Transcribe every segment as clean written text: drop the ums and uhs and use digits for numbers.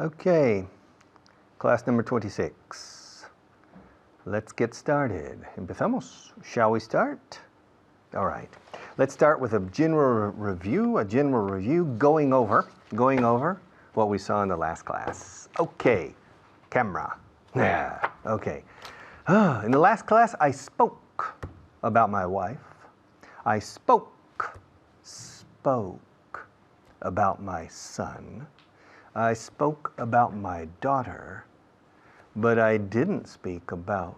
Okay, class number 26. Let's get started. Empezamos. Shall we start? All right. Let's start with a general review going over what we saw in the last class. Okay, camera. Yeah, okay. In the last class, I spoke about my wife. I spoke about my son. I spoke about my daughter, but I didn't speak about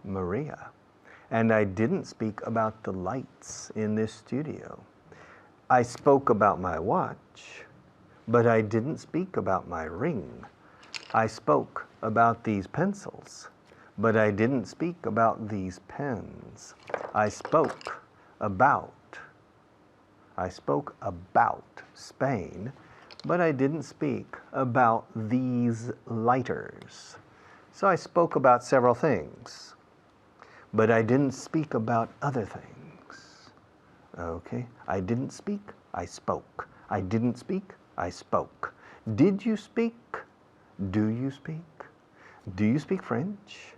Maria. And I didn't speak about the lights in this studio. I spoke about my watch, but I didn't speak about my ring. I spoke about these pencils, but I didn't speak about these pens. I spoke about Spain, but I didn't speak about these lighters. So I spoke about several things, but I didn't speak about other things. Okay, I didn't speak, I spoke. I didn't speak, I spoke. Did you speak? Do you speak? Do you speak French?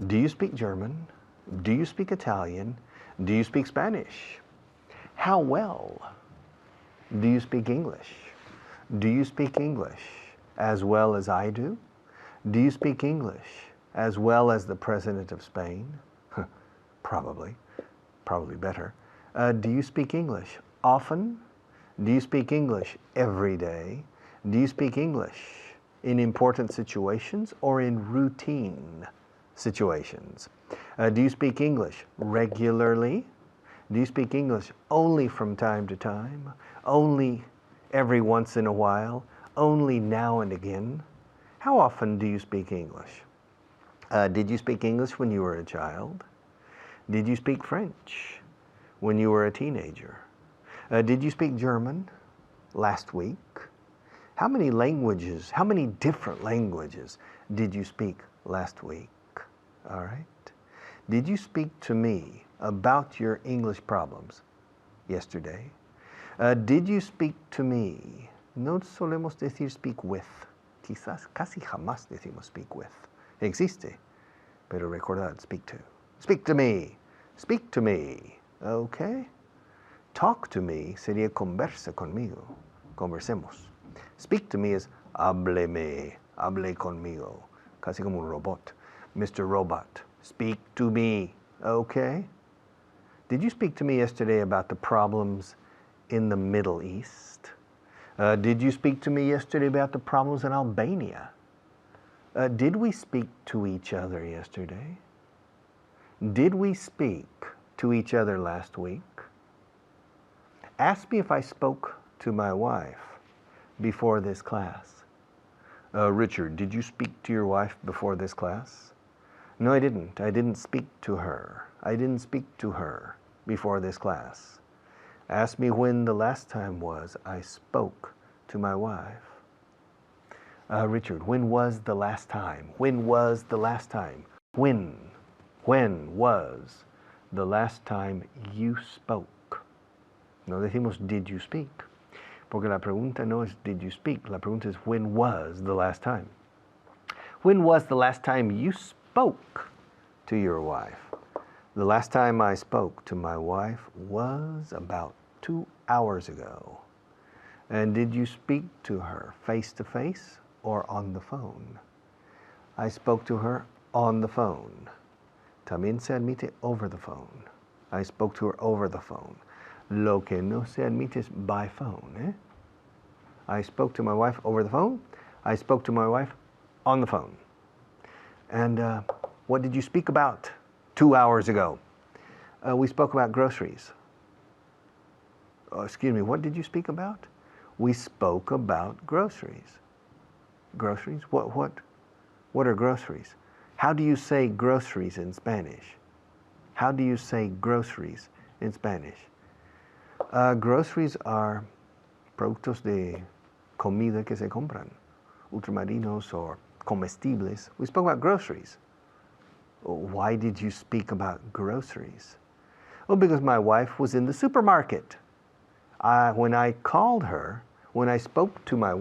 Do you speak German? Do you speak Italian? Do you speak Spanish? How well do you speak English? Do you speak English as well as I do? Do you speak English as well as the President of Spain? Probably better. Do you speak English often? Do you speak English every day? Do you speak English in important situations or in routine situations? Do you speak English regularly? Do you speak English only from time to time? Only every once in a while? Only now and again? How often do you speak English? Did you speak English when you were a child? Did you speak French when you were a teenager? Did you speak German last week? How many different languages did you speak last week? All right. Did you speak to me about your English problems yesterday? Did you speak to me? No solemos decir speak with. Quizás casi jamás decimos speak with. Existe, pero recordad, speak to. Speak to me. Speak to me. Okay? Talk to me sería conversa conmigo. Conversemos. Speak to me is hábleme. Hable conmigo. Casi como un robot. Mr. Robot, speak to me. Okay? Did you speak to me yesterday about the problems in the Middle East? Did you speak to me yesterday about the problems in Albania? Did we speak to each other yesterday? Did we speak to each other last week? Ask me if I spoke to my wife before this class. Richard, did you speak to your wife before this class? No, I didn't. I didn't speak to her. I didn't speak to her before this class. Ask me when the last time was I spoke to my wife. Richard, when was the last time? When was the last time? When was the last time you spoke? No decimos did you speak, porque la pregunta no es did you speak, la pregunta es when was the last time? When was the last time you spoke to your wife? The last time I spoke to my wife was about 2 hours ago. And did you speak to her face to face or on the phone? I spoke to her on the phone. También se admite over the phone. I spoke to her over the phone. Lo que no se admite es by phone. I spoke to my wife over the phone. I spoke to my wife on the phone. And what did you speak about 2 hours ago? We spoke about groceries. Excuse me, what did you speak about? We spoke about groceries. Groceries? What are groceries? How do you say groceries in Spanish? How do you say groceries in Spanish? Groceries are productos de comida que se compran, ultramarinos or comestibles. We spoke about groceries. Why did you speak about groceries? Oh, because my wife was in the supermarket. When I called her When I spoke to my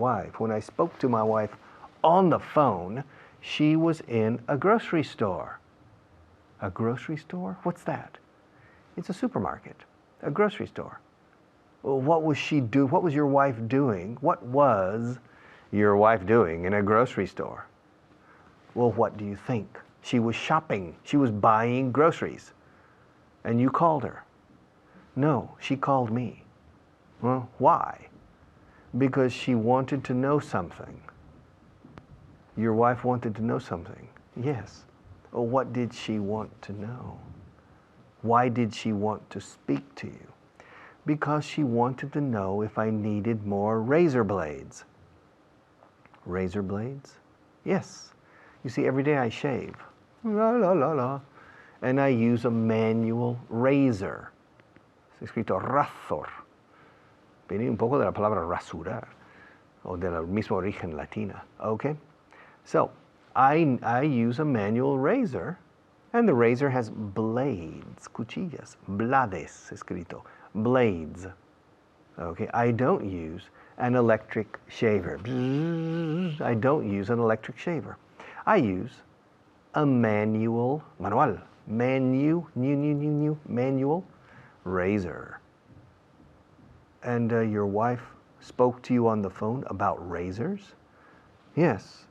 wife on the phone, she was in a grocery store. A grocery store? What's that? It's a supermarket, a grocery store. Well, what was she doing? What was your wife doing? What was your wife doing in a grocery store? Well, what do you think? She was shopping. She was buying groceries. And you called her. No, she called me. Well, why? Because she wanted to know something. Your wife wanted to know something. Yes. Well, what did she want to know? Why did she want to speak to you? Because she wanted to know if I needed more razor blades. Razor blades? Yes. You see, every day I shave. La, la, la, la. And I use a manual razor. Es escrito razor. Viene un poco de la palabra rasurar, o del mismo origen latina. Okay? So, I use a manual razor, and the razor has blades, cuchillas, blades escrito, blades. Okay, I don't use an electric shaver. I don't use an electric shaver. I use a manual razor. And your wife spoke to you on the phone about razors? Yes.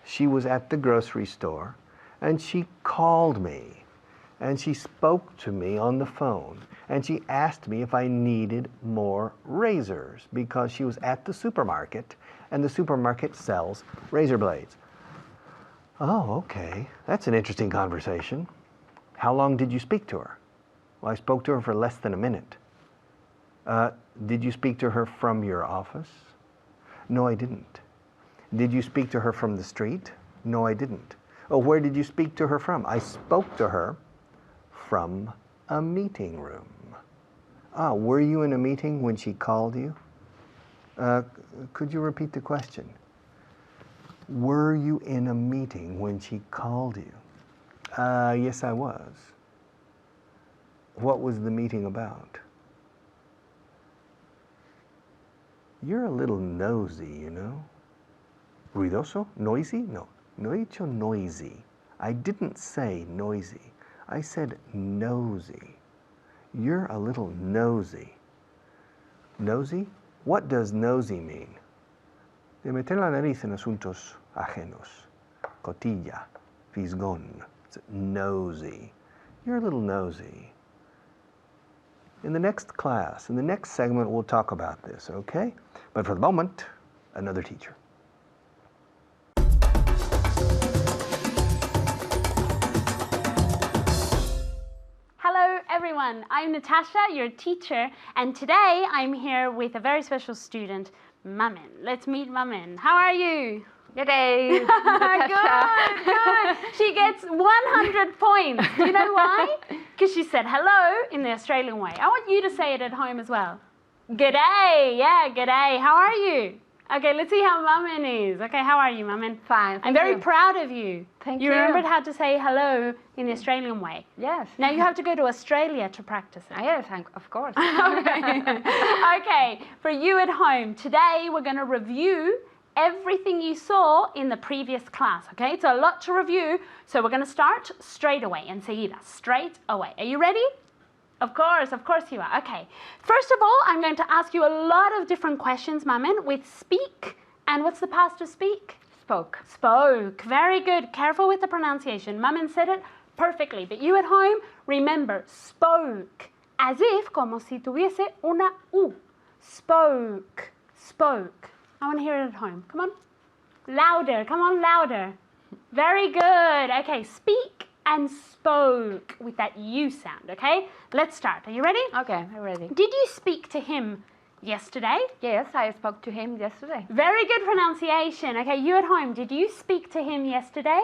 She was at the grocery store, and she called me, and she spoke to me on the phone, and she asked me if I needed more razors because she was at the supermarket, and the supermarket sells razor blades. Oh, okay. That's an interesting conversation. How long did you speak to her? Well, I spoke to her for less than a minute. Did you speak to her from your office? No, I didn't. Did you speak to her from the street? No, I didn't. Oh, where did you speak to her from? I spoke to her from a meeting room. Ah, were you in a meeting when she called you? Could you repeat the question? Were you in a meeting when she called you? Yes, I was. What was the meeting about? You're a little nosy, you know. Ruidoso? Noisy? No. No he dicho noisy. I didn't say noisy. I said nosy. You're a little nosy. Nosy? What does nosy mean? De meter la nariz en asuntos ajenos. Cotilla. Fisgón. It's nosy. You're a little nosy. In the next class, in the next segment, we'll talk about this, okay? But for the moment, another teacher. Hello everyone, I'm Natasha, your teacher, and today I'm here with a very special student, Mamin. Let's meet Mamin. How are you? G'day, Natasha. Good. She gets 100 points. Do you know why? Because she said hello in the Australian way. I want you to say it at home as well. G'day. Yeah, g'day. How are you? Okay, let's see how Mamin is. Okay, how are you, Mamin? Fine, I'm very proud of you. Thank you. You remembered how to say hello in the Australian way. Yes. Now you have to go to Australia to practice it. Yes, of course. Okay. Okay, for you at home, today we're going to review everything you saw in the previous class, okay? It's a lot to review, so we're going to start straight away, enseguida, straight away. Are you ready? Of course you are. Okay. First of all, I'm going to ask you a lot of different questions, Mamin, with speak, and what's the past of speak? Spoke. Spoke. Very good. Careful with the pronunciation. Mamin said it perfectly, but you at home, remember, spoke, as if, como si tuviese una U. Spoke. Spoke. I want to hear it at home. Come on. Louder. Come on, louder. Very good. Okay, speak and spoke with that U sound, okay? Let's start. Are you ready? Okay, I'm ready. Did you speak to him yesterday? Yes, I spoke to him yesterday. Very good pronunciation. Okay, you at home, did you speak to him yesterday?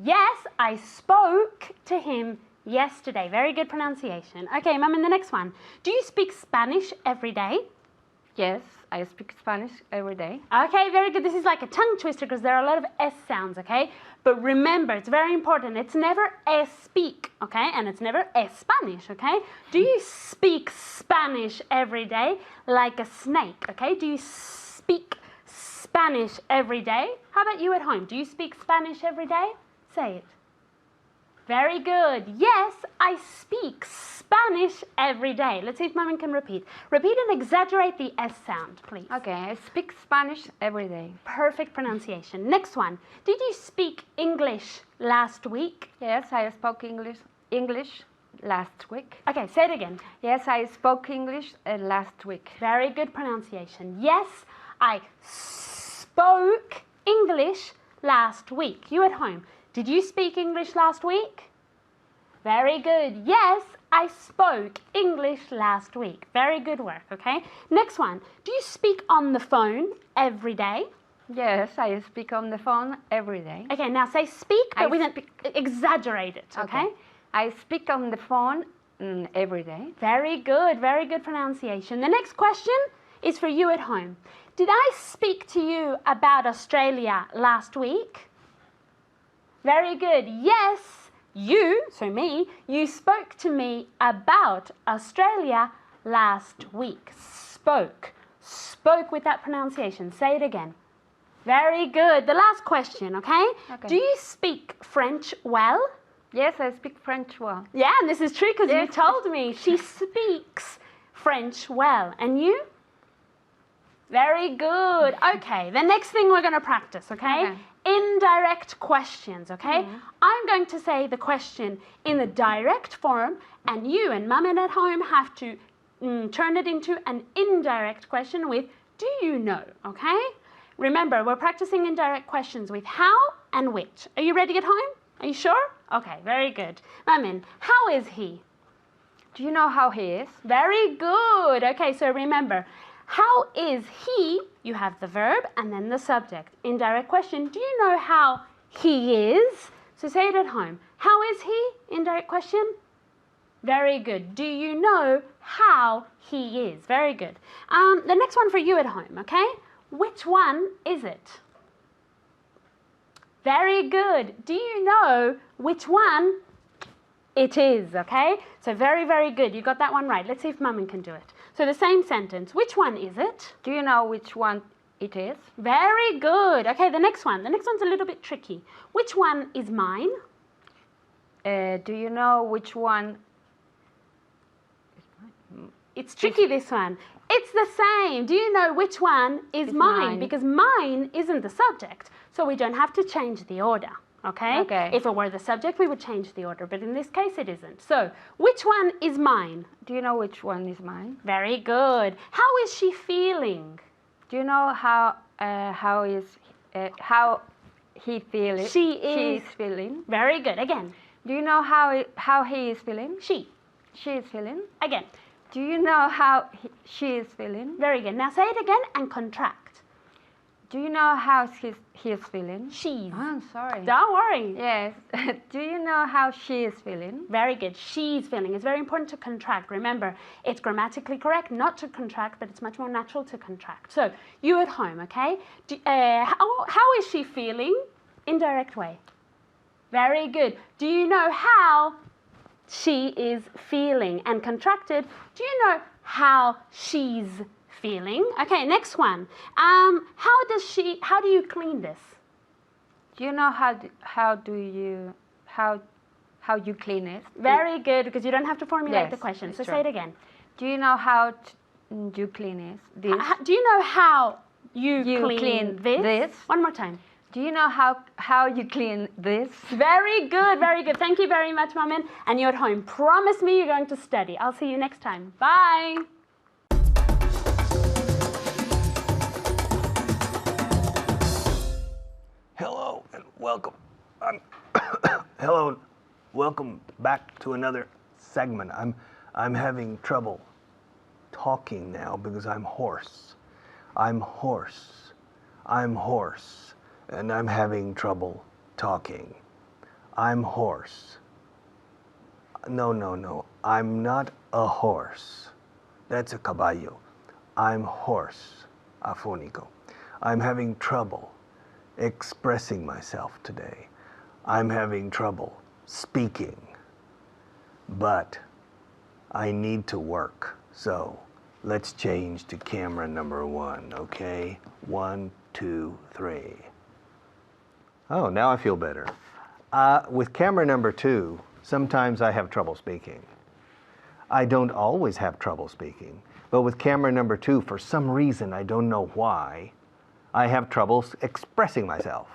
Yes, I spoke to him yesterday. Very good pronunciation. Okay, Mum, in the next one. Do you speak Spanish every day? Yes, I speak Spanish every day. Okay, very good. This is like a tongue twister because there are a lot of S sounds, okay? But remember, it's very important. It's never es speak, okay? And it's never es Spanish, okay? Do you speak Spanish every day like a snake, okay? Do you speak Spanish every day? How about you at home? Do you speak Spanish every day? Say it. Very good. Yes, I speak Spanish every day. Let's see if Mum can repeat. Repeat and exaggerate the S sound, please. Okay, I speak Spanish every day. Perfect pronunciation. Next one. Did you speak English last week? Yes, I spoke English last week. Okay, say it again. Yes, I spoke English last week. Very good pronunciation. Yes, I spoke English last week. You at home, did you speak English last week? Very good. Yes, I spoke English last week. Very good work, okay? Next one. Do you speak on the phone every day? Yes, I speak on the phone every day. Okay, now say speak, but I we don't exaggerate it, okay? I speak on the phone every day. Very good pronunciation. The next question is for you at home. Did I speak to you about Australia last week? Very good. Yes, you, so me, you spoke to me about Australia last week. Spoke with that pronunciation. Say it again. Very good. The last question, okay? Do you speak French well? Yes, I speak French well. Yeah, and this is true because you Yes. told me she speaks French well. And you? Very good. Okay, the next thing we're going to practice, okay? Indirect questions, okay? I'm going to say the question in the direct form, and you and Mum at home have to turn it into an indirect question with do you know, okay? Remember, we're practicing indirect questions with how and which. Are you ready at home? Are you sure? Okay, very good. Mum, how is he? Do you know how he is? Very good. Okay, so remember, how is he? You have the verb and then the subject. Indirect question, do you know how he is? So say it at home. How is he? Indirect question. Very good. Do you know how he is? Very good. The next one for you at home, okay? Which one is it? Very good. Do you know which one it is, okay? So very good. You got that one right. Let's see if Mum can do it. So the same sentence. Which one is it? Do you know which one it is? Very good. Okay, the next one. The next one's a little bit tricky. Which one is mine? Do you know which one? It's tricky, this one. It's the same. Do you know which one is mine? Because mine isn't the subject, so we don't have to change the order. Okay? If it were the subject, we would change the order, but in this case, it isn't. So, which one is mine? Do you know which one is mine? Very good. How is she feeling? Do you know how he feels? She is feeling. Very good. Again. Do you know how he is feeling? She is feeling. Again. Do you know how she is feeling? Very good. Now say it again and contract. Do you know how he is feeling? She's. Oh, I'm sorry. Don't worry. Yes. Do you know how she is feeling? Very good. She's feeling. It's very important to contract. Remember, it's grammatically correct not to contract, but it's much more natural to contract. So, you at home, okay? How is she feeling? Indirect way. Very good. Do you know how she is feeling? And contracted, do you know how she's feeling? Okay, next one. How do you clean this? Do you know how you clean it? Very good, because you don't have to formulate the Yes, question. So it's say it true. again. Do you know how you clean it? This? Do you know how you clean this? One more time. Do you know how you clean this? Very good, very good. Thank you very much, Maman. And you at home, promise me you're going to study. I'll see you next time. Bye. Hello and welcome. Hello, and welcome back to another segment. I'm having trouble talking now because I'm hoarse. I'm hoarse, and I'm having trouble talking. I'm hoarse. No. I'm not a horse. That's a caballo. I'm hoarse. afónico. I'm having trouble expressing myself today. I'm having trouble speaking. But I need to work. So let's change to camera number 1, okay? 1, 2, 3. Oh, now I feel better. With camera number 2, sometimes I have trouble speaking. I don't always have trouble speaking, but with camera number 2, for some reason, I don't know why, I have trouble expressing myself.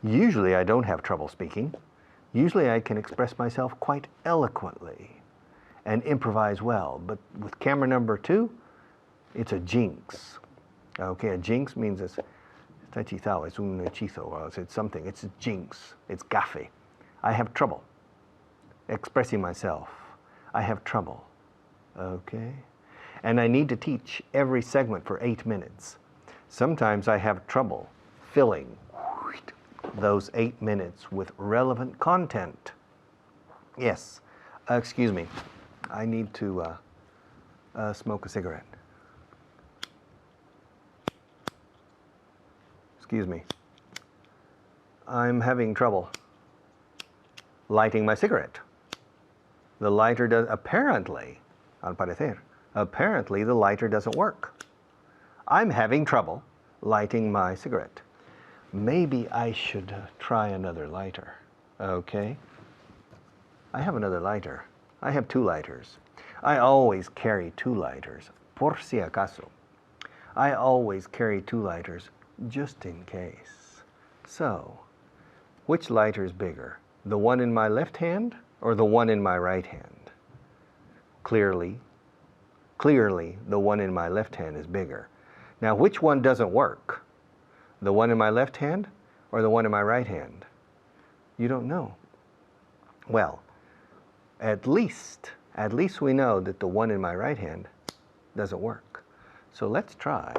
Usually I don't have trouble speaking. Usually I can express myself quite eloquently and improvise well, but with camera number 2, it's a jinx. Okay, a jinx means it's hechizado, es un hechizo, it's something, it's a jinx, it's gafe. I have trouble expressing myself. I have trouble, okay? And I need to teach every segment for 8 minutes. Sometimes I have trouble filling those 8 minutes with relevant content. Yes, excuse me, I need to smoke a cigarette. Excuse me. I'm having trouble lighting my cigarette. The lighter does, apparently, al parecer, apparently the lighter doesn't work. I'm having trouble lighting my cigarette. Maybe I should try another lighter, okay? I have another lighter. I have 2 lighters. I always carry 2 lighters, por si acaso. I always carry 2 lighters just in case. So, which lighter is bigger? The one in my left hand or the one in my right hand? Clearly, the one in my left hand is bigger. Now, which one doesn't work? The one in my left hand or the one in my right hand? You don't know. Well, at least we know that the one in my right hand doesn't work. So let's try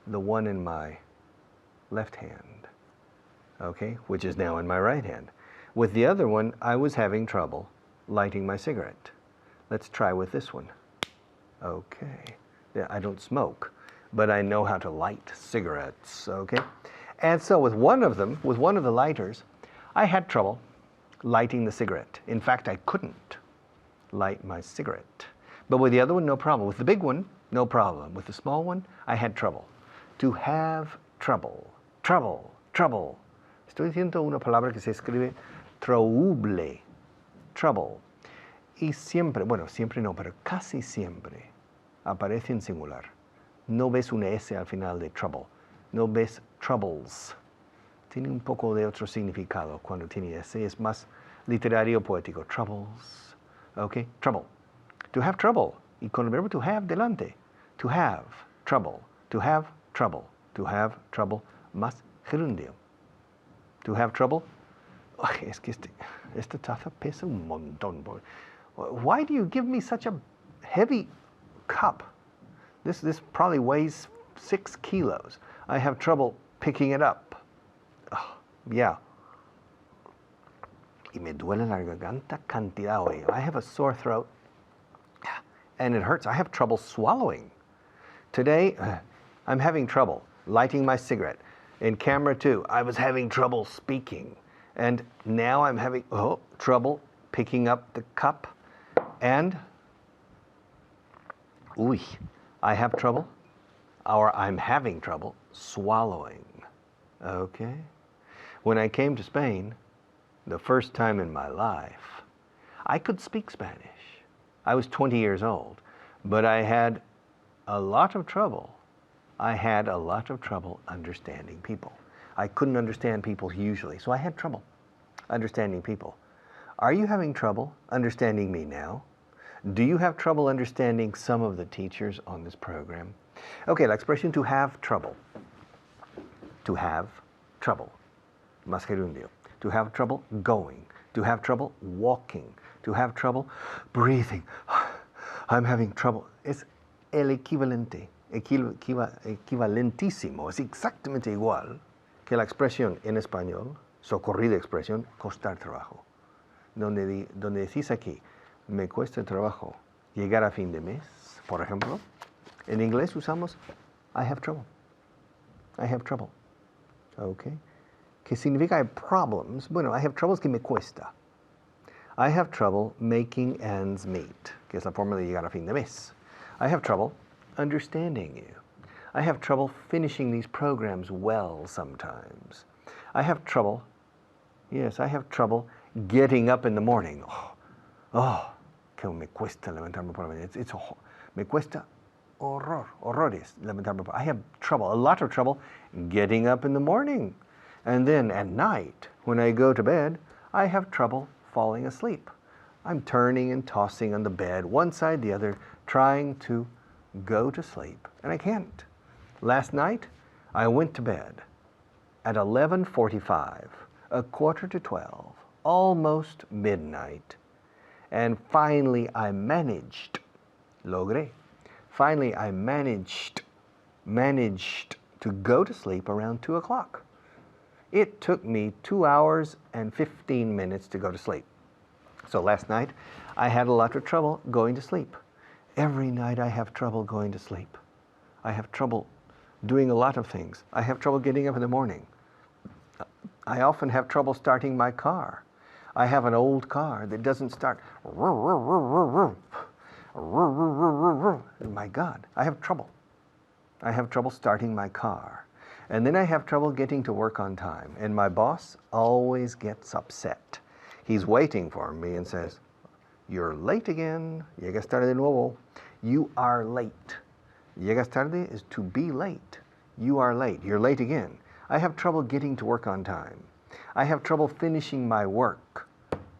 the one in my left hand, okay, which is now in my right hand. With the other one, I was having trouble lighting my cigarette. Let's try with this one. Okay, yeah, I don't smoke, but I know how to light cigarettes, okay? And so with one of them, with one of the lighters, I had trouble lighting the cigarette. In fact, I couldn't light my cigarette. But with the other one, no problem. With the big one, no problem. With the small one, I had trouble. To have trouble. Trouble. Trouble. Estoy diciendo una palabra que se escribe trouble. Trouble. Y siempre, bueno, siempre no, pero casi siempre aparece en singular. No ves una S al final de trouble. No ves troubles. Tiene un poco de otro significado cuando tiene S. Es más literario poético. Troubles. Okay? Trouble. To have trouble. Y con el verbo to have delante. To have trouble. To have trouble. To have trouble. Más gerundio. To have trouble. Ay, es que esta taza pesa un montón. Why do you give me such a heavy cup? This probably weighs 6 kilos. I have trouble picking it up. Oh, yeah. Y me duele la garganta cantidad hoy. I have a sore throat and it hurts. I have trouble swallowing. Today, I'm having trouble lighting my cigarette. In camera 2, I was having trouble speaking. And now I'm having trouble picking up the cup. And, I have trouble, or I'm having trouble swallowing. Okay? When I came to Spain, the first time in my life, I could speak Spanish. I was 20 years old, but I had a lot of trouble. I had a lot of trouble understanding people. I couldn't understand people usually, so I had trouble understanding people. Are you having trouble understanding me now? Do you have trouble understanding some of the teachers on this program? Okay, la expresión to have trouble. To have trouble. Más gerundio. To have trouble going. To have trouble walking. To have trouble breathing. I'm having trouble. Es el equivalente. Equivalentísimo. Es exactamente igual que la expresión en español, socorrida expresión, costar trabajo. Donde decís aquí, me cuesta trabajo llegar a fin de mes, por ejemplo, en inglés usamos I have trouble. I have trouble. Okay. ¿Qué significa I have problems? Bueno, I have troubles que me cuesta. I have trouble making ends meet, que es la forma de llegar a fin de mes. I have trouble understanding you. I have trouble finishing these programs well sometimes. I have trouble, yes, I have trouble getting up in the morning. Que me cuesta levantarme por la mañana. Me cuesta horrores levantarme. I have trouble, a lot of trouble getting up in the morning. And then at night, when I go to bed, I have trouble falling asleep. I'm turning and tossing on the bed, one side, the other, trying to go to sleep, and I can't. Last night, I went to bed at 11:45, 11:45, almost midnight, and finally I managed, logré, finally I managed to go to sleep around 2 o'clock. It took me 2 hours and 15 minutes to go to sleep. So last night, I had a lot of trouble going to sleep. Every night I have trouble going to sleep. I have trouble doing a lot of things. I have trouble getting up in the morning. I often have trouble starting my car. I have an old car that doesn't start. My God, I have trouble. I have trouble starting my car. And then I have trouble getting to work on time. And my boss always gets upset. He's waiting for me and says, "You're late again. Llegas tarde de nuevo. You are late." Llegas tarde is to be late. You are late. You're late again. I have trouble getting to work on time. I have trouble finishing my work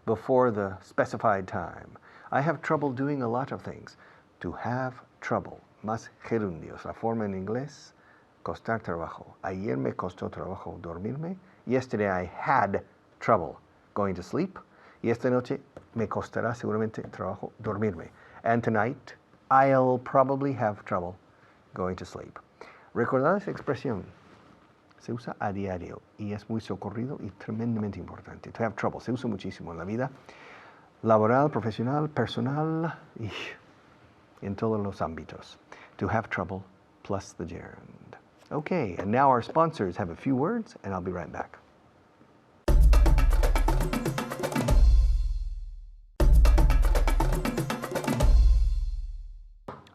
before the specified time. I have trouble doing a lot of things. To have trouble. Más gerundios. La forma en inglés, costar trabajo. Ayer me costó trabajo dormirme. Yesterday I had trouble going to sleep. Y esta noche me costará seguramente trabajo dormirme. And tonight I'll probably have trouble going to sleep. Recordad esa expresión. Se usa a diario y es muy socorrido y tremendamente importante. To have trouble. Se usa muchísimo en la vida laboral, profesional, personal y en todos los ámbitos. To have trouble plus the gerund. Okay, and now our sponsors have a few words, and I'll be right back.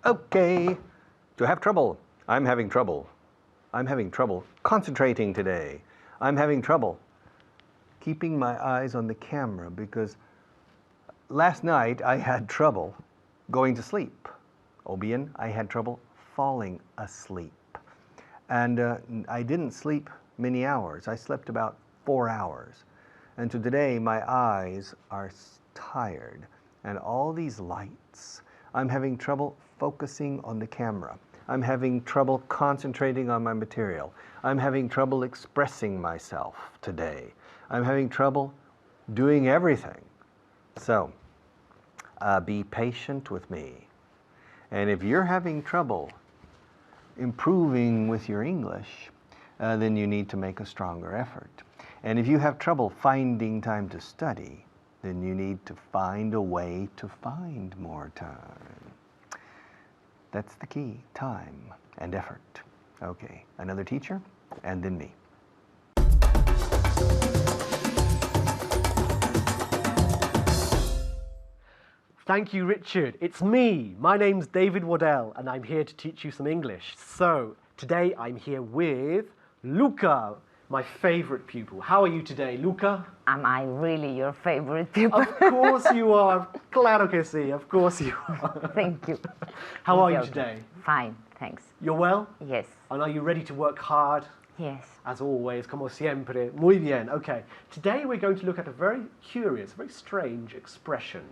Okay, to have trouble. I'm having trouble. I'm having trouble concentrating today. I'm having trouble keeping my eyes on the camera because last night I had trouble going to sleep. O bien, I had trouble falling asleep. And I didn't sleep many hours. I slept about 4 hours. And so today my eyes are tired. And all these lights, I'm having trouble focusing on the camera. I'm having trouble concentrating on my material. I'm having trouble expressing myself today. I'm having trouble doing everything. So, be patient with me. And if you're having trouble improving with your English, then you need to make a stronger effort. And if you have trouble finding time to study, then you need to find a way to find more time. That's the key, time and effort. Okay, another teacher, and then me. Thank you, Richard. It's me. My name's David Waddell, and I'm here to teach you some English. So, today I'm here with Luca, my favorite pupil. How are you today, Luca? Am I really your favorite pupil? Of course you are. Claro que sí. Of course you are. Thank you. How are you Okay. today? Fine, thanks. You're well? Yes. And are you ready to work hard? Yes. As always, como siempre. Muy bien. Okay. Today we're going to look at a very curious, very strange expression.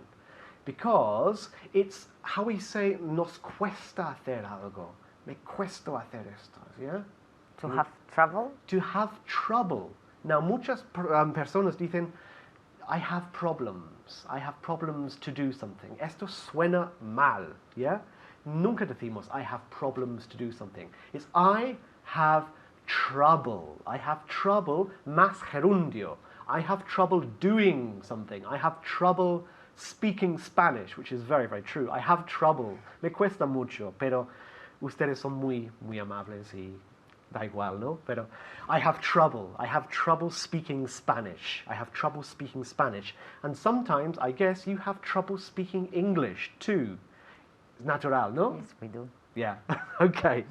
Because it's how we say nos cuesta hacer algo. Me cuesta hacer esto, yeah? To have trouble? To have trouble. Now, muchas personas dicen, I have problems. I have problems to do something. Esto suena mal, yeah? Nunca decimos, I have problems to do something. It's I have trouble. I have trouble, más gerundio. I have trouble doing something. I have trouble speaking Spanish, which is very, very true. I have trouble. Me cuesta mucho, pero ustedes son muy, muy amables y da igual, ¿no? Pero I have trouble speaking Spanish. I have trouble speaking Spanish. And sometimes, I guess, you have trouble speaking English too. It's natural, no? Yes, we do. Yeah, okay.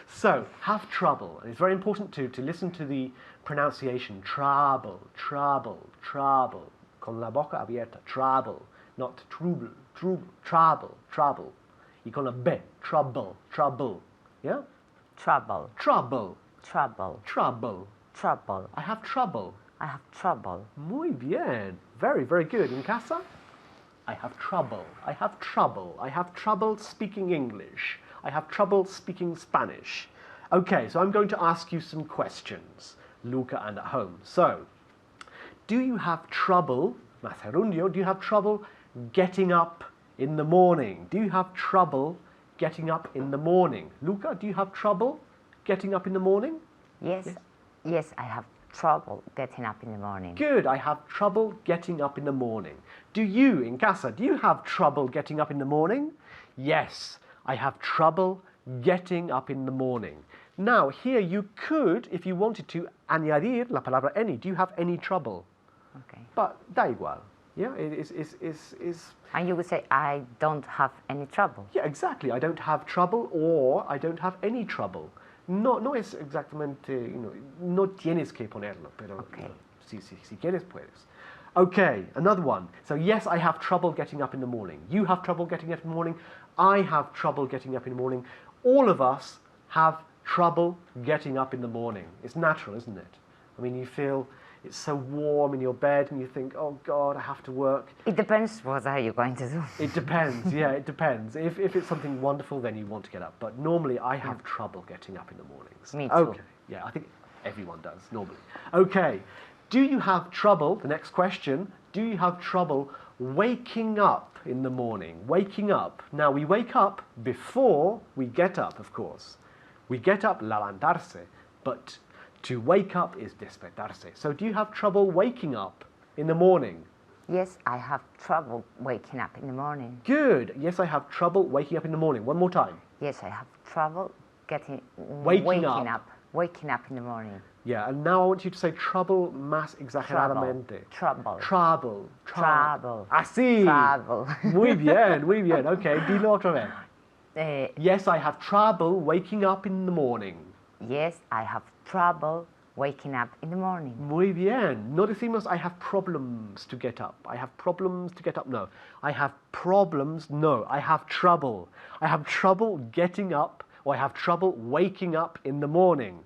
So, have trouble. And it's very important to listen to the pronunciation. Trouble, trouble, trouble. Con la boca abierta. Trouble, not trouble, trouble, trouble, trouble. Y con la B, trouble, trouble. Yeah? Trouble, Trouble, trouble, trouble. trouble. I have trouble. I have trouble. Muy bien. Very, very good. In casa? I have trouble. I have trouble. I have trouble speaking English. I have trouble speaking Spanish. Okay, so I'm going to ask you some questions, Luca and at home. So, do you have trouble, Mazarundio, do you have trouble getting up in the morning? Do you have trouble getting up in the morning? Luca, do you have trouble getting up in the morning? Yes, yes, I have trouble getting up in the morning. Good, I have trouble getting up in the morning. Do you, in casa, do you have trouble getting up in the morning? Yes, I have trouble getting up in the morning. Now, here you could, if you wanted to, añadir la palabra any. Do you have any trouble? Okay. But da igual. Yeah, it is. And you would say, I don't have any trouble. Yeah, exactly. I don't have trouble or I don't have any trouble. No es exactamente, no tienes que ponerlo, pero Okay. Si quieres puedes. Okay, another one. So yes, I have trouble getting up in the morning. You have trouble getting up in the morning. I have trouble getting up in the morning. All of us have trouble getting up in the morning. It's natural, isn't it? I mean, you feel it's so warm in your bed and you think, oh God, I have to work. It depends what are you going to do. It depends, yeah, it depends. If it's something wonderful, then you want to get up. But normally I have trouble getting up in the mornings. Me too. Okay, yeah, I think everyone does, normally. Okay, do you have trouble, the next question, do you have trouble waking up in the morning? Waking up. Now, we wake up before we get up, of course. We get up, levantarse, but to wake up is despertarse. So do you have trouble waking up in the morning? Yes, I have trouble waking up in the morning. Good. Yes, I have trouble waking up in the morning. One more time. Yes, I have trouble Waking up. Waking up in the morning. Yeah, and now I want you to say trouble más exageradamente. Trouble. Trouble. Trouble. Así. Trouble. Muy bien, muy bien. Okay, dilo otra vez. Yes, Yes, I have trouble waking up in the morning. I have trouble waking up in the morning. Muy bien. No decimos I have problems to get up. I have problems to get up. No. I have problems. No. I have trouble. I have trouble getting up or I have trouble waking up in the morning.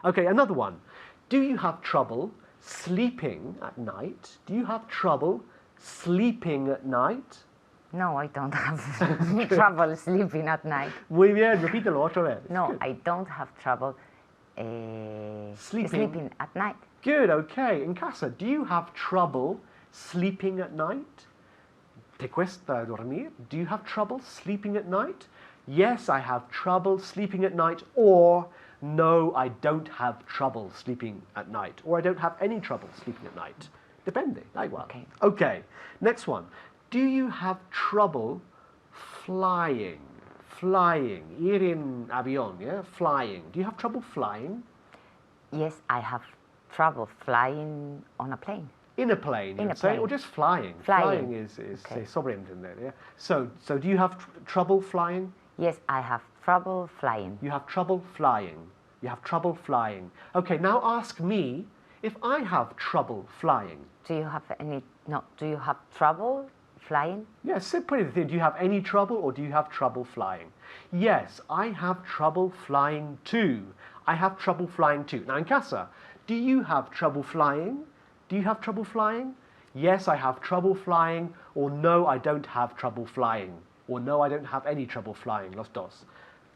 Okay, another one. Do you have trouble sleeping at night? Do you have trouble sleeping at night? No, I don't have trouble sleeping at night. Muy bien. Repítelo otra vez. No, Good. I don't have trouble sleeping at night. Good, okay. In casa, do you have trouble sleeping at night? ¿Te cuesta dormir? Do you have trouble sleeping at night? Yes, I have trouble sleeping at night, or no, I don't have trouble sleeping at night, or I don't have any trouble sleeping at night. Depende, da igual. Okay. Okay, next one. Do you have trouble flying? Flying, ir en avión, yeah? Flying. Do you have trouble flying? Yes, I have trouble flying on a plane. In a plane, In you'd a say, plane. or just flying? Flying. is Okay. sobreentender, yeah? So do you have trouble flying? Yes, I have trouble flying. You have trouble flying. You have trouble flying. Okay, now ask me if I have trouble flying. Do you have do you have trouble flying? Yes, say put it in. Do you have any trouble or do you have trouble flying? Yes, I have trouble flying too. I have trouble flying too. Now in casa, do you have trouble flying? Do you have trouble flying? Yes, I have trouble flying, or no, I don't have trouble flying, or no, I don't have any trouble flying, los dos.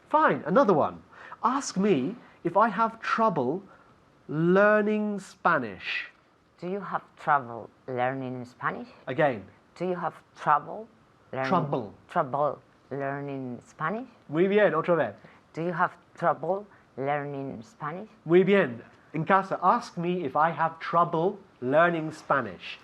Fine, another one. Ask me if I have trouble learning Spanish. Do you have trouble learning Spanish? Again, Do you have trouble learning Trouble. learning Spanish? muy bien, otra vez. Do you have trouble learning Spanish? Muy bien. In casa, ask me if I have trouble learning Spanish.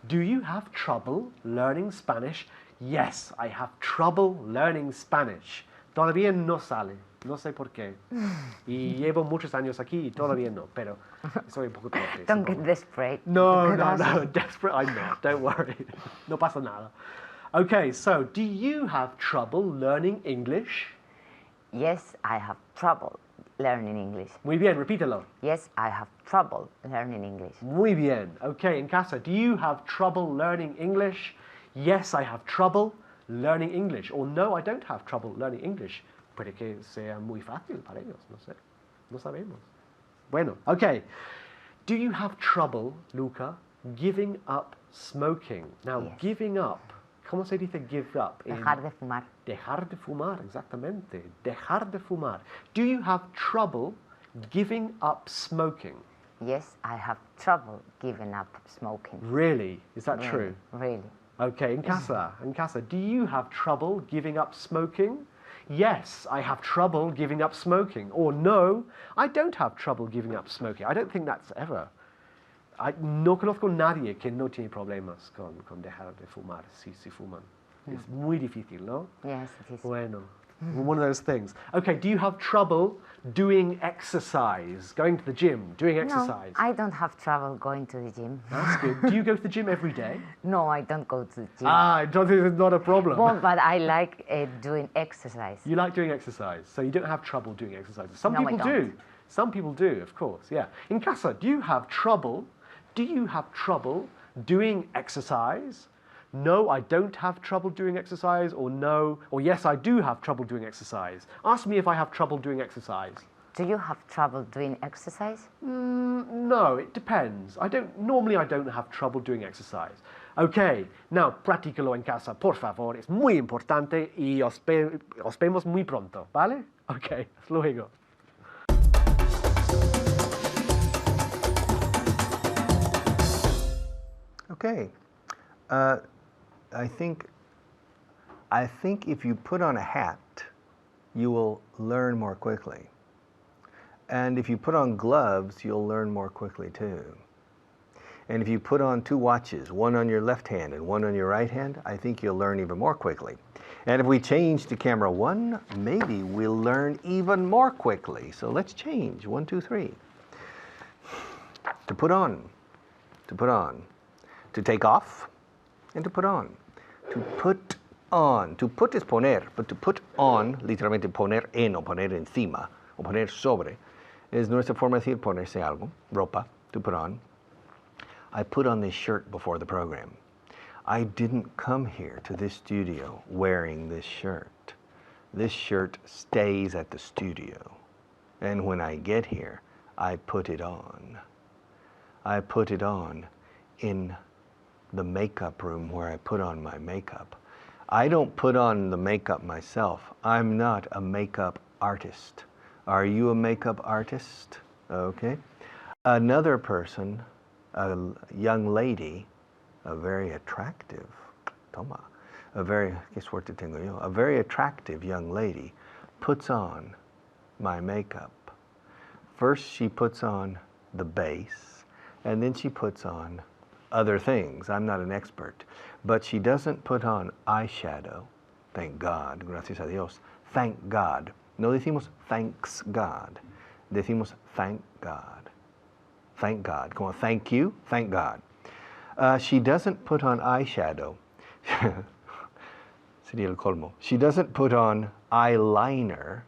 Do you have trouble learning Spanish? Yes, I have trouble learning Spanish. Todavía no sale. No sé por qué. Y llevo muchos años aquí y todavía no, pero soy un poco triste. Don't get desperate. No, Gracias. desperate I'm not, don't worry. No pasa nada. Okay, so do you have trouble learning English? Yes, I have trouble learning English. Muy bien, repítelo. Yes, I have trouble learning English. Muy bien. Okay, en casa, do you have trouble learning English? Yes, I have trouble learning English. Or no, I don't have trouble learning English. Puede que sea muy fácil para ellos, no sé. No sabemos. Bueno, okay. Do you have trouble, Luca, giving up smoking? Now, Yes. giving up, ¿cómo se dice give up? Dejar de fumar. Dejar de fumar, exactamente. Dejar de fumar. Do you have trouble giving up smoking? Yes, I have trouble giving up smoking. Really? Is that Really, true? Really. Okay, in casa, do you have trouble giving up smoking? Yes, I have trouble giving up smoking. Or no, I don't have trouble giving up smoking. I don't think that's ever. No conozco a nadie que no tiene problemas con dejar de fumar si fuman. Es muy difícil, ¿no? Yes, it is. Bueno, one of those things. Okay, do you have trouble doing exercise, going to the gym, doing exercise? No, I don't have trouble going to the gym. That's good. Do you go to the gym every day? No, I don't go to the gym. I don't think it's not a problem. Well, but I like doing exercise. You like doing exercise, so you don't have trouble doing exercise. Some No, I people do. don't. Some people do, of course, yeah. In casa, do you have trouble doing exercise? No, I don't have trouble doing exercise, or no, or yes, I do have trouble doing exercise. Ask me if I have trouble doing exercise. Do you have trouble doing exercise? No, it depends. Normally I don't have trouble doing exercise. Okay, now practícalo en casa, por favor. Es muy importante y os vemos muy pronto, ¿vale? Okay, hasta luego. Okay. I think if you put on a hat, you will learn more quickly. And if you put on gloves, you'll learn more quickly too. And if you put on two watches, one on your left hand and one on your right hand, I think you'll learn even more quickly. And if we change to camera one, maybe we'll learn even more quickly. So let's change. 1, 2, 3. To put on. To put on. To take off and to put on. To put on. To put is poner, but to put on, literalmente poner en o poner encima o poner sobre, es nuestra forma de decir ponerse algo, ropa, to put on. I put on this shirt before the program. I didn't come here to this studio wearing this shirt. This shirt stays at the studio. And when I get here, I put it on. I put it on in the makeup room where I put on my makeup. I don't put on the makeup myself. I'm not a makeup artist. Are you a makeup artist? Okay. Another person, a young lady, a very attractive, a very attractive young lady puts on my makeup. First she puts on the base, and then she puts on other things. I'm not an expert. But she doesn't put on eyeshadow. Thank God. Gracias a Dios. Thank God. No decimos thanks God. Decimos thank God. Thank God. Como thank you, thank God. She doesn't put on eyeshadow. Sería el colmo. She doesn't put on eyeliner.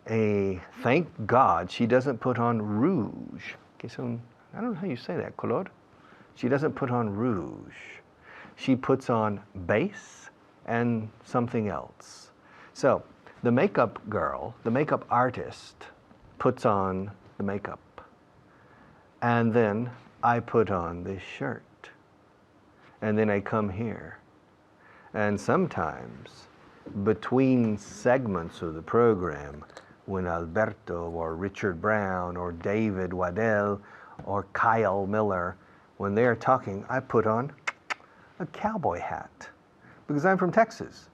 Thank God she doesn't put on rouge. I don't know how you say that, color. She doesn't put on rouge. She puts on base and something else. So the makeup girl, the makeup artist, puts on the makeup. And then I put on this shirt. And then I come here. And sometimes, between segments of the program, when Alberto or Richard Brown or David Waddell or Kyle Miller, when they're talking, I put on a cowboy hat because I'm from Texas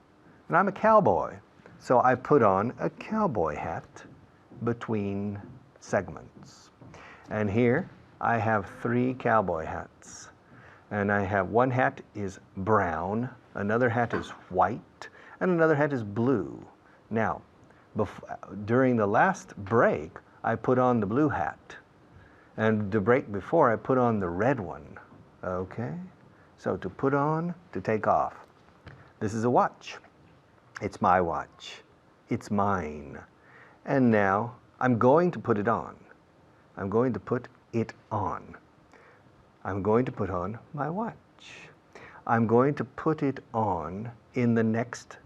and I'm a cowboy. So I put on a cowboy hat between segments. And here I have 3 cowboy hats. And I have one hat is brown, another hat is white, and another hat is blue. Now, During the last break, I put on the blue hat. And the break before, I put on the red one. Okay? So to put on, to take off. This is a watch. It's my watch. It's mine. And now I'm going to put it on. I'm going to put it on. I'm going to put on my watch. I'm going to put it on in the next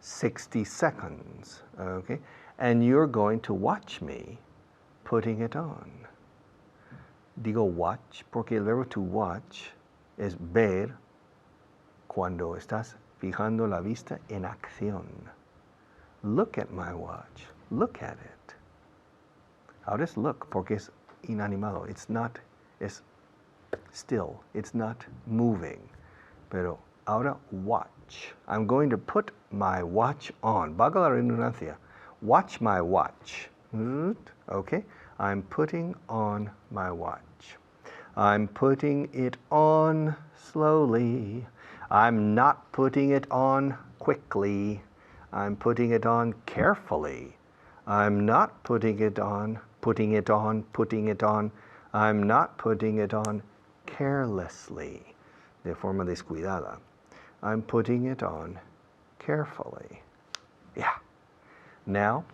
60 seconds. Okay? And you're going to watch me putting it on. Digo watch porque el verbo to watch es ver cuando estás fijando la vista en acción. Look at my watch. Look at it. Ahora es look porque es inanimado. It's not, es still. It's not moving. Pero ahora watch. I'm going to put my watch on. Valga la redundancia. Watch my watch. Okay? I'm putting on my watch. I'm putting it on slowly. I'm not putting it on quickly. I'm putting it on carefully. I'm not putting it on. I'm not putting it on carelessly, de forma descuidada. I'm putting it on carefully. Yeah. Now,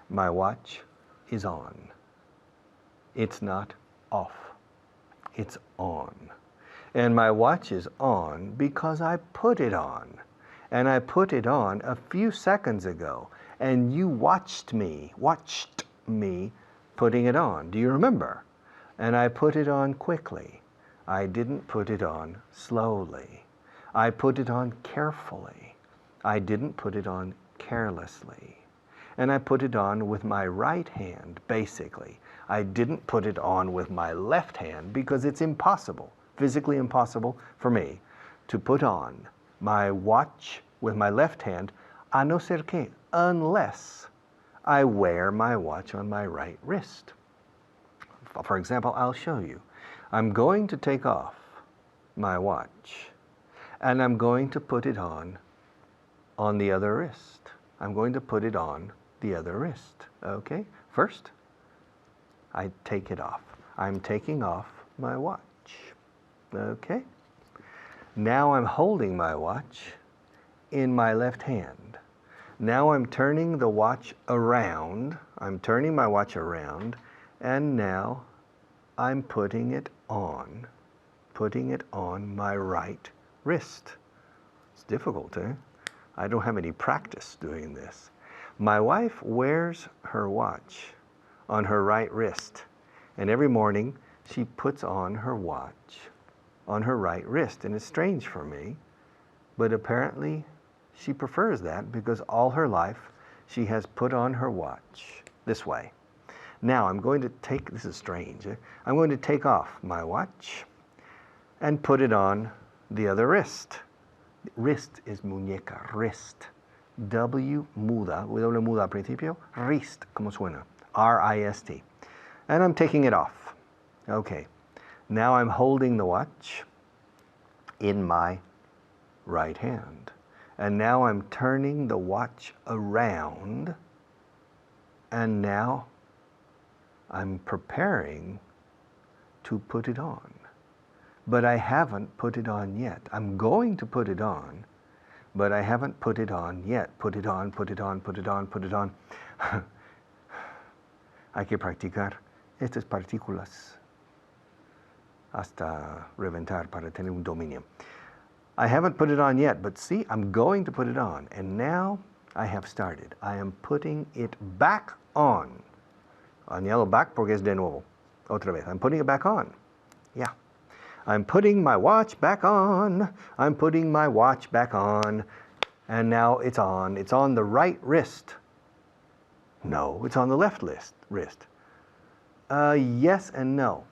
my watch is on. It's not off. It's on. And my watch is on because I put it on. And I put it on a few seconds ago. And you watched me putting it on. Do you remember? And I put it on quickly. I didn't put it on slowly. I put it on carefully. I didn't put it on carelessly. And I put it on with my right hand, basically. I didn't put it on with my left hand because it's impossible, physically impossible for me to put on my watch with my left hand, a no ser que, unless I wear my watch on my right wrist. For example, I'll show you. I'm going to take off my watch and I'm going to put it on the other wrist. I'm going to put it on the other wrist. Okay? First, I take it off. I'm taking off my watch. Okay? Now I'm holding my watch in my left hand. Now I'm turning the watch around. I'm turning my watch around, and now I'm putting it on my right wrist. It's difficult, eh? I don't have any practice doing this. My wife wears her watch on her right wrist, and every morning she puts on her watch on her right wrist, and it's strange for me, but apparently she prefers that because all her life she has put on her watch this way. Now I'm going to take, this is strange, I'm going to take off my watch and put it on the other wrist. Wrist is muñeca, wrist. W muda, W muda al principio, wrist, como suena, R-I-S-T. And I'm taking it off. Okay, now I'm holding the watch in my right hand. And now I'm turning the watch around, and now I'm preparing to put it on. But I haven't put it on yet. I'm going to put it on, but I haven't put it on yet. Put it on, put it on, put it on, put it on. Hay que practicar estas partículas hasta reventar para tener un dominio. I haven't put it on yet, but see, I'm going to put it on. And now I have started. I am putting it back on. Añado back porque es de nuevo. Otra vez. I'm putting it back on. Yeah. I'm putting my watch back on. I'm putting my watch back on. And now it's on. It's on the right wrist. No, it's on the left wrist. Yes and no.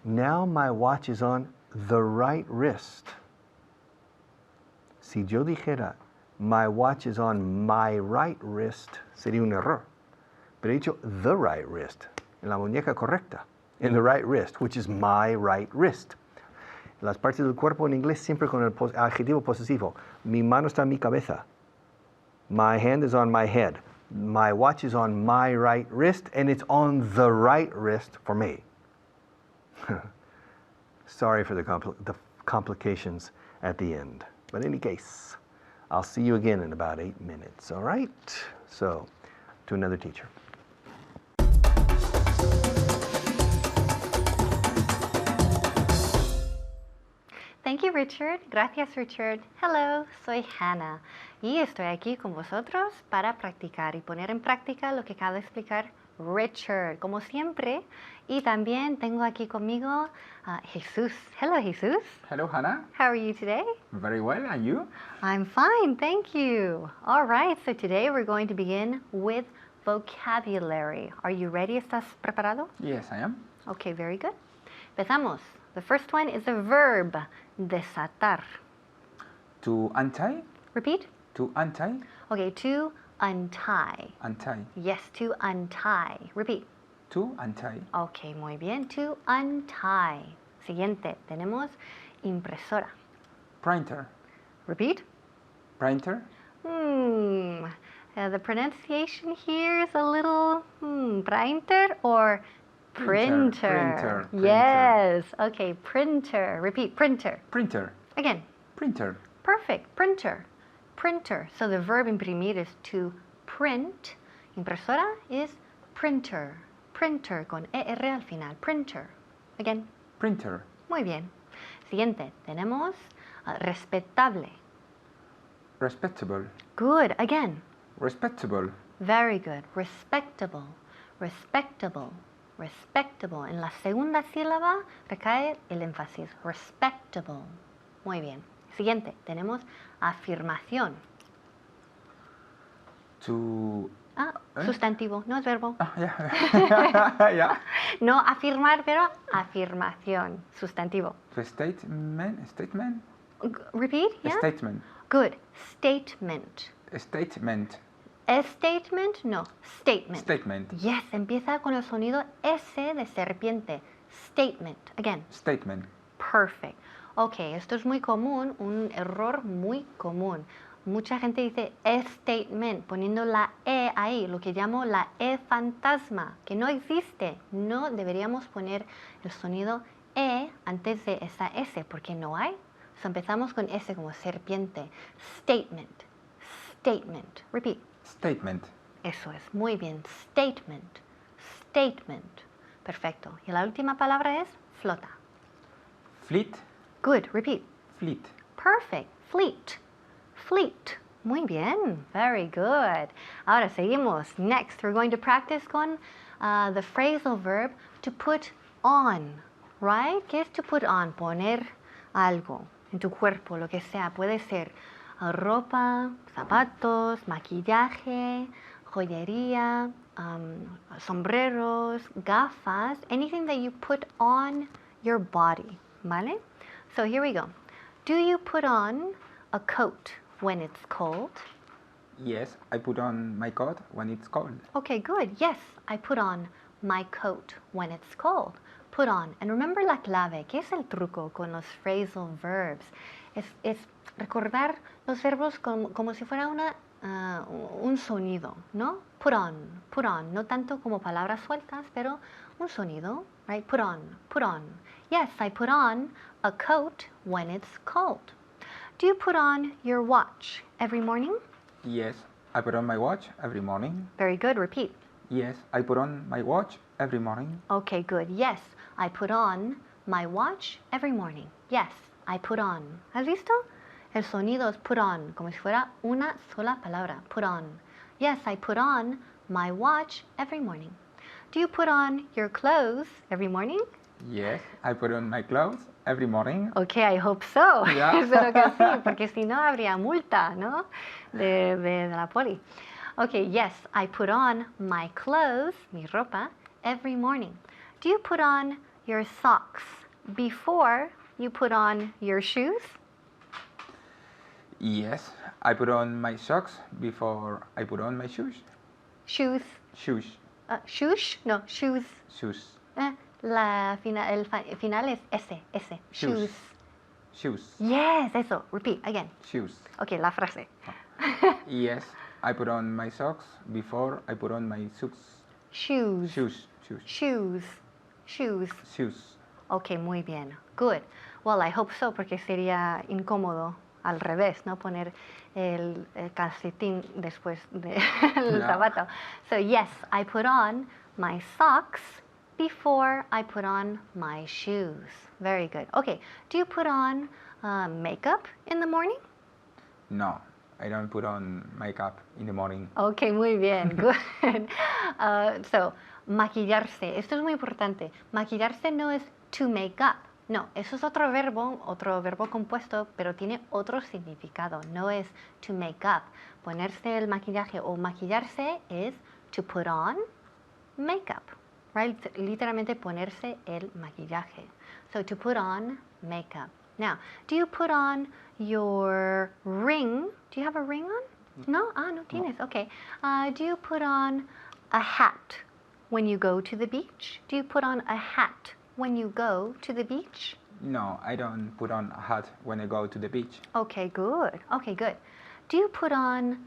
Now my watch is on the right wrist. Si yo dijera, my watch is on my right wrist, sería un error. Pero he dicho the right wrist, en la muñeca correcta, in the right wrist, which is my right wrist. Las partes del cuerpo en inglés siempre con el adjetivo posesivo. Mi mano está en mi cabeza. My hand is on my head. My watch is on my right wrist, and it's on the right wrist for me. Sorry for the complications at the end. But in any case, I'll see you again in about 8 minutes, all right? So, to another teacher. Thank you, Richard. Gracias, Richard. Hello, soy Hannah y estoy aquí con vosotros para practicar y poner en práctica lo que acaba de explicar Richard, como siempre. Y también tengo aquí conmigo a Jesús. Hello, Jesús. Hello, Hannah. How are you today? Very well, and you? I'm fine, thank you. All right, so today we're going to begin with vocabulary. Are you ready? ¿Estás preparado? Yes, I am. Okay, very good. Empezamos. The first one is the verb, desatar. To untie? Repeat. To untie? Okay, to untie. Untie. Yes, to untie. Repeat. To untie. Okay, muy bien. To untie. Siguiente, tenemos impresora. Printer. Repeat. Printer. The pronunciation here is a little printer or printer. Printer. Yes. Okay, printer. Repeat. Printer. Printer. Again. Printer. Perfect. Printer. Printer. So the verb imprimir is to print. Impresora is printer. Printer con ER al final. Printer. Again. Printer. Muy bien. Siguiente. Tenemos respetable. Respectable. Good. Again. Respectable. Very good. Respectable. Respectable. Respectable. En la segunda sílaba recae el énfasis. Respectable. Muy bien. Siguiente. Tenemos afirmación. To... Sustantivo. No es verbo. Yeah. Yeah. No afirmar, pero afirmación. Sustantivo. To statement. Statement. Repeat. Yeah. Statement. Good. Statement. Statement. Statement, no. Statement. Statement. Yes, empieza con el sonido S de serpiente. Statement. Again. Statement. Perfect. Ok, esto es muy común, un error muy común. Mucha gente dice statement, poniendo la E ahí, lo que llamo la E fantasma, que no existe. No deberíamos poner el sonido E antes de esa S, porque no hay. So empezamos con S como serpiente. Statement. Statement. Repeat. Statement. Eso es, muy bien. Statement. Statement. Perfecto. Y la última palabra es flota. Fleet. Good. Repeat. Fleet. Perfect. Fleet. Fleet. Muy bien. Very good. Ahora seguimos. Next, we're going to practice con the phrasal verb to put on. Right? ¿Qué es to put on? Poner algo en tu cuerpo, lo que sea. Puede ser ropa, zapatos, maquillaje, joyería, sombreros, gafas, anything that you put on your body, ¿vale? So here we go. Do you put on a coat when it's cold? Yes, I put on my coat when it's cold. Okay, good. Yes, I put on my coat when it's cold. Put on. And remember la clave. ¿Qué es el truco con los phrasal verbs? Es recordar los verbos como si fuera un sonido, ¿no? Put on. No tanto como palabras sueltas, pero un sonido, right? Put on. Yes, I put on a coat when it's cold. Do you put on your watch every morning? Yes, I put on my watch every morning. Very good. Repeat. Yes, I put on my watch every morning. Okay, good. Yes, I put on my watch every morning. Yes, I put on. ¿Has visto? El sonido es put on, como si fuera una sola palabra. Put on. Yes, I put on my watch every morning. Do you put on your clothes every morning? Yes, I put on my clothes every morning. Okay, I hope so. Yeah. Espero que sí, porque si no habría multa, ¿no? De la poli. Okay, yes, I put on my clothes, mi ropa, every morning. Do you put on your socks before you put on your shoes? Yes, I put on my socks before I put on my shoes. Shoes. Shoes. Shoes? No, shoes. Shoes. El final es S. Shoes. Shoes. Yes, eso. Repeat again. Shoes. Okay, la frase. Yes, I put on my socks before I put on my Shoes. shoes. Shoes. Shoes. Shoes. Ok, muy bien. Good. Well, I hope so, porque sería incómodo al revés, ¿no? Poner el calcetín después del Yeah. zapato. So, yes, I put on my socks before I put on my shoes. Very good. Okay, do you put on makeup in the morning? No, I don't put on makeup in the morning. Ok, muy bien, good. So, maquillarse, esto es muy importante. Maquillarse no es to make up. No, eso es otro verbo compuesto, pero tiene otro significado. No es to make up. Ponerse el maquillaje o maquillarse es to put on makeup, right? Literalmente ponerse el maquillaje. So to put on makeup. Now, do you put on your ring? Do you have a ring on? No? Ah, no tienes. Okay. Do you put on a hat when you go to the beach? Do you put on a hat when you go to the beach? No, I don't put on a hat when I go to the beach. Okay, good. Okay, good. Do you put on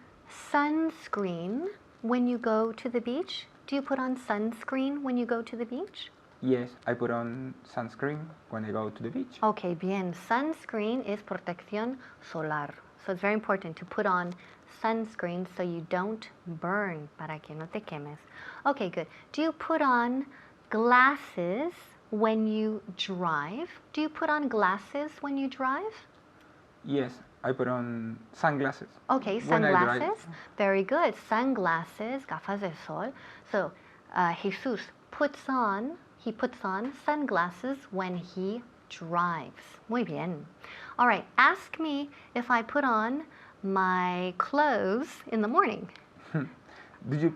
sunscreen when you go to the beach? Do you put on sunscreen when you go to the beach? Yes, I put on sunscreen when I go to the beach. Okay, bien. Sunscreen is protección solar. So it's very important to put on sunscreen so you don't burn, para que no te quemes. Okay, good. Do you put on glasses when you drive? Do you put on glasses when you drive? Yes, I put on sunglasses. Okay, when I drive. sunglasses. Very good. Sunglasses, gafas de sol. So, Jesus he puts on sunglasses when he drives. Muy bien. All right, ask me if I put on my clothes in the morning. Do you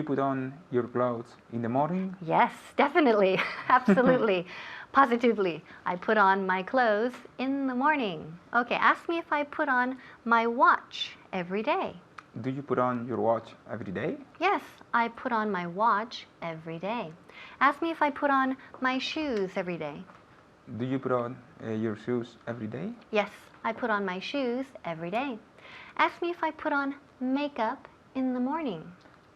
put on your clothes in the morning? Yes, definitely. Absolutely. Positively. I put on my clothes in the morning. Okay, ask me if I put on my watch every day. Do you put on your watch every day? Yes, I put on my watch every day. Ask me if I put on my shoes every day. Do you put on your shoes every day? Yes, I put on my shoes every day. Ask me if I put on makeup in the morning.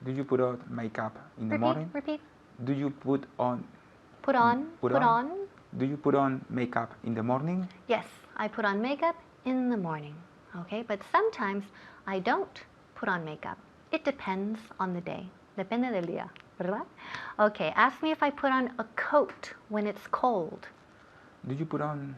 Do you put on makeup in the Repeat, morning? repeat. Do you put on? Put on, put on. Do you put on makeup in the morning? Yes, I put on makeup in the morning. Okay, but sometimes I don't put on makeup. It depends on the day. Depende del día, ¿verdad? Okay, ask me if I put on a coat when it's cold. Do you put on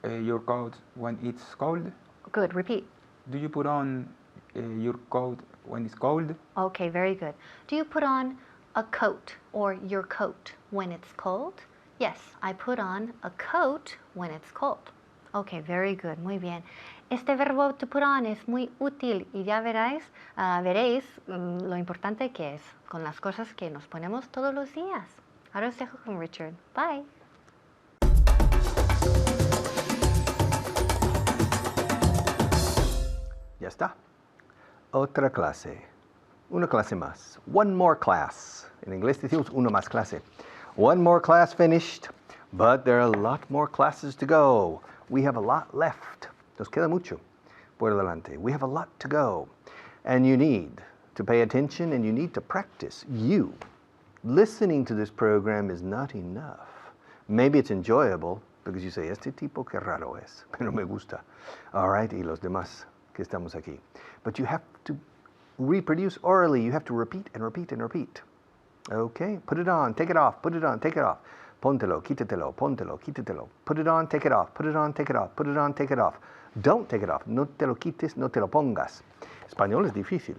your coat when it's cold? Good, repeat. Do you put on your coat when it's cold? Okay, very good. Do you put on a coat or your coat when it's cold? Yes, I put on a coat when it's cold. Okay, very good, muy bien. Este verbo to put on es muy útil y ya veréis lo importante que es con las cosas que nos ponemos todos los días. Ahora os dejo con Richard. Bye. Ya está. Otra clase. Una clase más. One more class. En inglés decimos una más clase. One more class finished, but there are a lot more classes to go. We have a lot left. Nos queda mucho por delante. We have a lot to go. And you need to pay attention and you need to practice. You. Listening to this program is not enough. Maybe it's enjoyable because you say, este tipo que raro es, pero me gusta. All right, y los demás que estamos aquí. But you have to reproduce orally. You have to repeat and repeat and repeat. Okay, put it on, take it off, put it on, take it off. Póntelo, quítatelo, póntelo, quítatelo. Put it on, take it off, put it on, take it off, put it on, take it off. Don't take it off, no te lo quites, no te lo pongas. Español es difícil.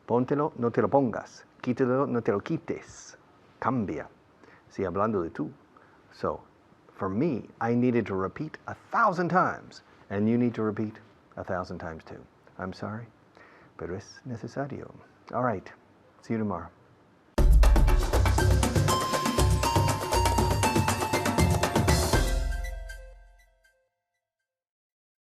Póntelo, no te lo pongas. Quítatelo, no te lo quites. Cambia. Sí, hablando de tú. So, for me, I needed to repeat 1,000 times. And you need to repeat 1,000 times too. I'm sorry, pero es necesario. All right, see you tomorrow.